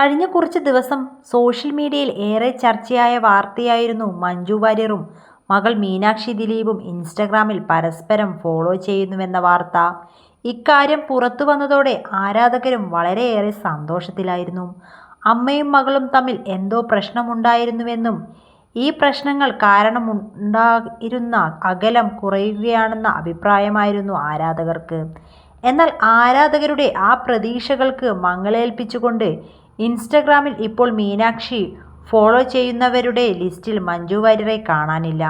കഴിഞ്ഞ കുറച്ച് ദിവസം സോഷ്യൽ മീഡിയയിൽ ഏറെ ചർച്ചയായ വാർത്തയായിരുന്നു മഞ്ജു വാര്യറും മകൾ മീനാക്ഷി ദിലീപും ഇൻസ്റ്റഗ്രാമിൽ പരസ്പരം ഫോളോ ചെയ്യുന്നുവെന്ന വാർത്ത. ഇക്കാര്യം പുറത്തു വന്നതോടെ ആരാധകരും വളരെയേറെ സന്തോഷത്തിലായിരുന്നു. അമ്മയും മകളും തമ്മിൽ എന്തോ പ്രശ്നമുണ്ടായിരുന്നുവെന്നും ഈ പ്രശ്നങ്ങൾ കാരണമുണ്ടായിരുന്ന അകലം കുറയുകയാണെന്ന അഭിപ്രായമായിരുന്നു ആരാധകർക്ക്. എന്നാൽ ആരാധകരുടെ ആ പ്രതീക്ഷകൾക്ക് മങ്ങലേൽപ്പിച്ചുകൊണ്ട് ഇൻസ്റ്റഗ്രാമിൽ ഇപ്പോൾ മീനാക്ഷി ഫോളോ ചെയ്യുന്നവരുടെ ലിസ്റ്റിൽ മഞ്ജു വാര്യരെ കാണാനില്ല.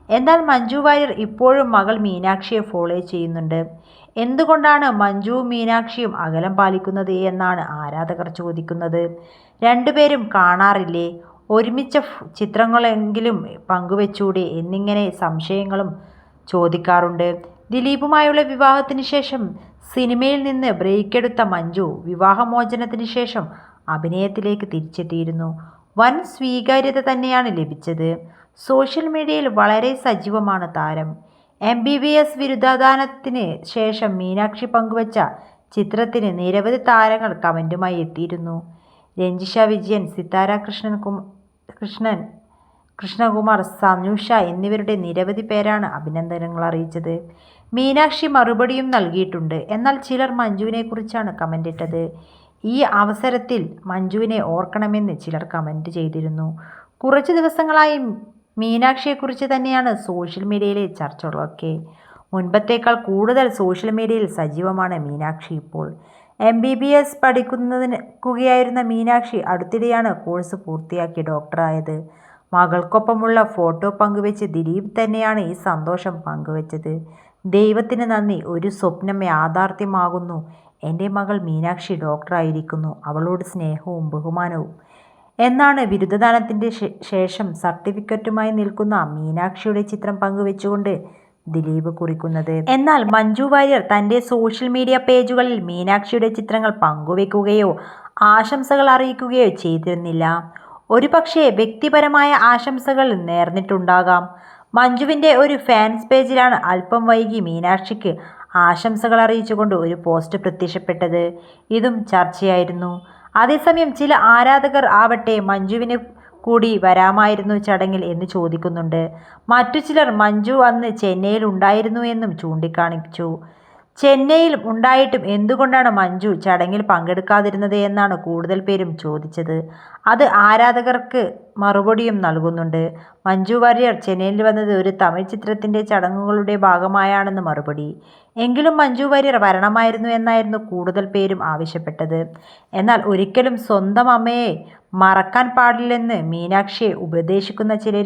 എന്നാൽ മഞ്ജു വാര്യർ ഇപ്പോഴും മകൾ മീനാക്ഷിയെ ഫോളോ ചെയ്യുന്നുണ്ട്. എന്തുകൊണ്ടാണ് മഞ്ജുവും മീനാക്ഷിയും അകലം പാലിക്കുന്നത് എന്നാണ് ആരാധകർ ചോദിക്കുന്നത്. രണ്ടുപേരും കാണാറില്ലേ, ഒരുമിച്ച ചിത്രങ്ങളെങ്കിലും പങ്കുവെച്ചൂടെ എന്നിങ്ങനെ സംശയങ്ങളും ചോദിക്കാറുണ്ട്. ദിലീപുമായുള്ള വിവാഹത്തിന് ശേഷം സിനിമയിൽ നിന്ന് ബ്രേക്കെടുത്ത മഞ്ജു വിവാഹമോചനത്തിന് ശേഷം അഭിനയത്തിലേക്ക് തിരിച്ചെത്തിയിരുന്നു. വൻ സ്വീകാര്യത തന്നെയാണ് ലഭിച്ചത്. സോഷ്യൽ മീഡിയയിൽ വളരെ സജീവമാണ് താരം. MBBS ബിരുദദാനത്തിന് ശേഷം മീനാക്ഷി പങ്കുവച്ച ചിത്രത്തിന് നിരവധി താരങ്ങൾ കമന്റുമായി എത്തിയിരുന്നു. രഞ്ജിഷ വിജയൻ, സിത്താര കൃഷ്ണകുമാർ, സനുഷ എന്നിവരുടെ നിരവധി പേരാണ് അഭിനന്ദനങ്ങൾ അറിയിച്ചത്. മീനാക്ഷി മറുപടിയും നൽകിയിട്ടുണ്ട്. എന്നാൽ ചിലർ മഞ്ജുവിനെ കുറിച്ചാണ് കമന്റിട്ടത്. ഈ അവസരത്തിൽ മഞ്ജുവിനെ ഓർക്കണമെന്ന് ചിലർ കമന്റ് ചെയ്തിരുന്നു. കുറച്ച് ദിവസങ്ങളായി മീനാക്ഷിയെക്കുറിച്ച് തന്നെയാണ് സോഷ്യൽ മീഡിയയിലെ ചർച്ചകളൊക്കെ. മുൻപത്തേക്കാൾ കൂടുതൽ സോഷ്യൽ മീഡിയയിൽ സജീവമാണ് മീനാക്ഷി ഇപ്പോൾ. MBBS പഠിക്കുകയായിരുന്ന മീനാക്ഷി അടുത്തിടെയാണ് കോഴ്സ് പൂർത്തിയാക്കി ഡോക്ടറായത്. മകൾക്കൊപ്പമുള്ള ഫോട്ടോ പങ്കുവെച്ച് ദിലീപ് തന്നെയാണ് ഈ സന്തോഷം പങ്കുവെച്ചത്. ദൈവത്തിന് നന്ദി, ഒരു സ്വപ്നം യാഥാർത്ഥ്യമാകുന്നു. എൻ്റെ മകൾ മീനാക്ഷി ഡോക്ടറായിരിക്കുന്നു. അവളോട് സ്നേഹവും ബഹുമാനവും എന്നാണ് ബിരുദദാനത്തിന് ശേഷം സർട്ടിഫിക്കറ്റുമായി നിൽക്കുന്ന മീനാക്ഷിയുടെ ചിത്രം പങ്കുവെച്ചുകൊണ്ട് ദിലീപ് കുറിക്കുന്നത്. എന്നാൽ മഞ്ജു വാര്യർ തൻ്റെ സോഷ്യൽ മീഡിയ പേജുകളിൽ മീനാക്ഷിയുടെ ചിത്രങ്ങൾ പങ്കുവെക്കുകയോ ആശംസകൾ അറിയിക്കുകയോ ചെയ്തിരുന്നില്ല. ഒരുപക്ഷേ വ്യക്തിപരമായ ആശംസകൾ നേർന്നിട്ടുണ്ടാകാം. മഞ്ജുവിൻ്റെ ഒരു ഫാൻസ് പേജിലാണ് അല്പം വൈകി മീനാക്ഷിക്ക് ആശംസകൾ അറിയിച്ചുകൊണ്ട് ഒരു പോസ്റ്റ് പ്രത്യക്ഷപ്പെട്ടത്. ഇതും ചർച്ചയായിരുന്നു. അതേസമയം ചില ആരാധകർ ആവട്ടെ മഞ്ജുവിന് കൂടി വരാമായിരുന്നു ചടങ്ങിൽ എന്ന് ചോദിക്കുന്നുണ്ട്. മറ്റു ചിലർ മഞ്ജു അന്ന് ചെന്നൈയിൽ ഉണ്ടായിരുന്നു എന്നും ചൂണ്ടിക്കാണിച്ചു. ചെന്നൈയിൽ ഉണ്ടായിട്ടും എന്തുകൊണ്ടാണ് മഞ്ജു ചടങ്ങിൽ പങ്കെടുക്കാതിരുന്നത് എന്നാണ് കൂടുതൽ പേരും ചോദിച്ചത്. അത് ആരാധകർക്ക് മറുപടിയും നൽകുന്നുണ്ട്. മഞ്ജു വാര്യർ ചെന്നൈയിൽ വന്നത് ഒരു തമിഴ് ചിത്രത്തിൻ്റെ ചടങ്ങുകളുടെ ഭാഗമായാണെന്ന് മറുപടി. എങ്കിലും മഞ്ജു വാര്യർ വരണമായിരുന്നു എന്നായിരുന്നു കൂടുതൽ പേരും ആവശ്യപ്പെട്ടത്. എന്നാൽ ഒരിക്കലും സ്വന്തം അമ്മയെ മറക്കാൻ പാടില്ലെന്ന് മീനാക്ഷിയെ ഉപദേശിക്കുന്ന ചിലർ